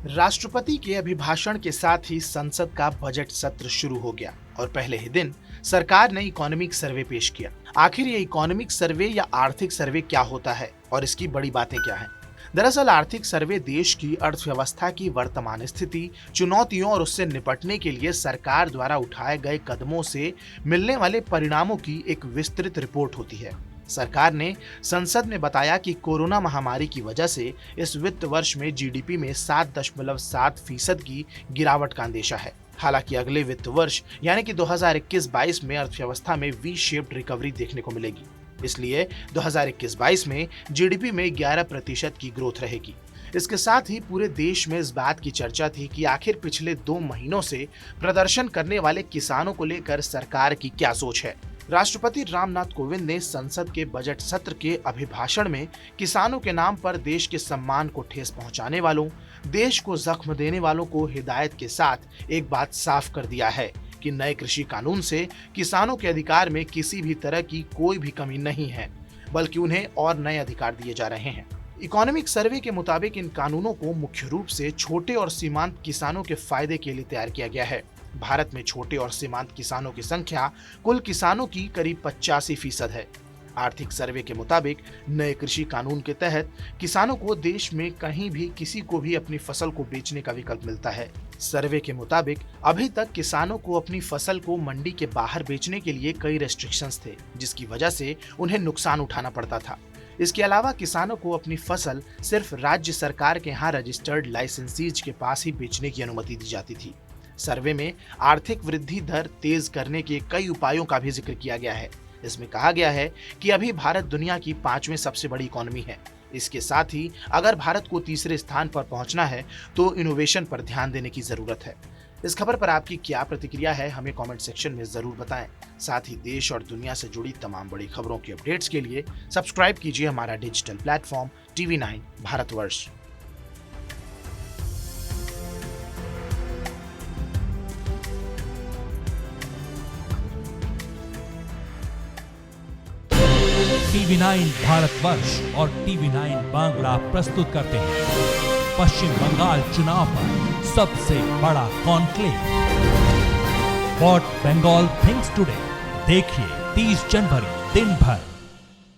राष्ट्रपति के अभिभाषण के साथ ही संसद का बजट सत्र शुरू हो गया और पहले ही दिन सरकार ने इकोनॉमिक सर्वे पेश किया। आखिर ये इकोनॉमिक सर्वे या आर्थिक सर्वे क्या होता है और इसकी बड़ी बातें क्या हैं? दरअसल आर्थिक सर्वे देश की अर्थव्यवस्था की वर्तमान स्थिति, चुनौतियों और उससे निपटने के लिए सरकार द्वारा उठाए गए कदमों से मिलने वाले परिणामों की एक विस्तृत रिपोर्ट होती है। सरकार ने संसद में बताया कि कोरोना महामारी की वजह से इस वित्त वर्ष में जीडीपी में 7.7% की गिरावट का अंदेशा है। हालांकि अगले वित्त वर्ष यानी कि 2021-22 में अर्थव्यवस्था में वी शेप्ड रिकवरी देखने को मिलेगी। इसलिए 2021-22 में जीडीपी में 11% की ग्रोथ रहेगी। इसके साथ ही पूरे देश में इस बात की चर्चा थी कि आखिर पिछले 2 महीनों से प्रदर्शन करने वाले किसानों को लेकर सरकार की क्या सोच है। राष्ट्रपति रामनाथ कोविंद ने संसद के बजट सत्र के अभिभाषण में किसानों के नाम पर देश के सम्मान को ठेस पहुंचाने वालों, देश को जख्म देने वालों को हिदायत के साथ एक बात साफ कर दिया है कि नए कृषि कानून से किसानों के अधिकार में किसी भी तरह की कोई भी कमी नहीं है, बल्कि उन्हें और नए अधिकार दिए जा रहे हैं। इकोनॉमिक सर्वे के मुताबिक इन कानूनों को मुख्य रूप से छोटे और सीमांत किसानों के फायदे के लिए तैयार किया गया है। भारत में छोटे और सीमांत किसानों की संख्या कुल किसानों की करीब 85% है। आर्थिक सर्वे के मुताबिक नए कृषि कानून के तहत किसानों को देश में कहीं भी किसी को भी अपनी फसल को बेचने का विकल्प मिलता है। सर्वे के मुताबिक अभी तक किसानों को अपनी फसल को मंडी के बाहर बेचने के लिए कई रेस्ट्रिक्शंस थे, जिसकी वजह से उन्हें नुकसान उठाना पड़ता था। इसके अलावा किसानों को अपनी फसल सिर्फ राज्य सरकार के यहाँ रजिस्टर्ड लाइसेंसीज के पास ही बेचने की अनुमति दी जाती थी। सर्वे में आर्थिक वृद्धि दर तेज करने के कई उपायों का भी जिक्र किया गया है। इसमें कहा गया है कि अभी भारत दुनिया की 5वीं सबसे बड़ी इकोनॉमी है। इसके साथ ही अगर भारत को तीसरे स्थान पर पहुंचना है तो इनोवेशन पर ध्यान देने की जरूरत है। इस खबर पर आपकी क्या प्रतिक्रिया है, हमें कमेंट सेक्शन में जरूर बताएं। साथ ही देश और दुनिया से जुड़ी तमाम बड़ी खबरों के अपडेट्स के लिए सब्सक्राइब कीजिए हमारा digital platform TV9 Bharatvarsh. TV9 Bharatvarsh और TV9 बांग्ला प्रस्तुत करते हैं पश्चिम बंगाल चुनाव पर सबसे बड़ा conclave. What Bengal thinks today देखिए 30 जनवरी दिन भर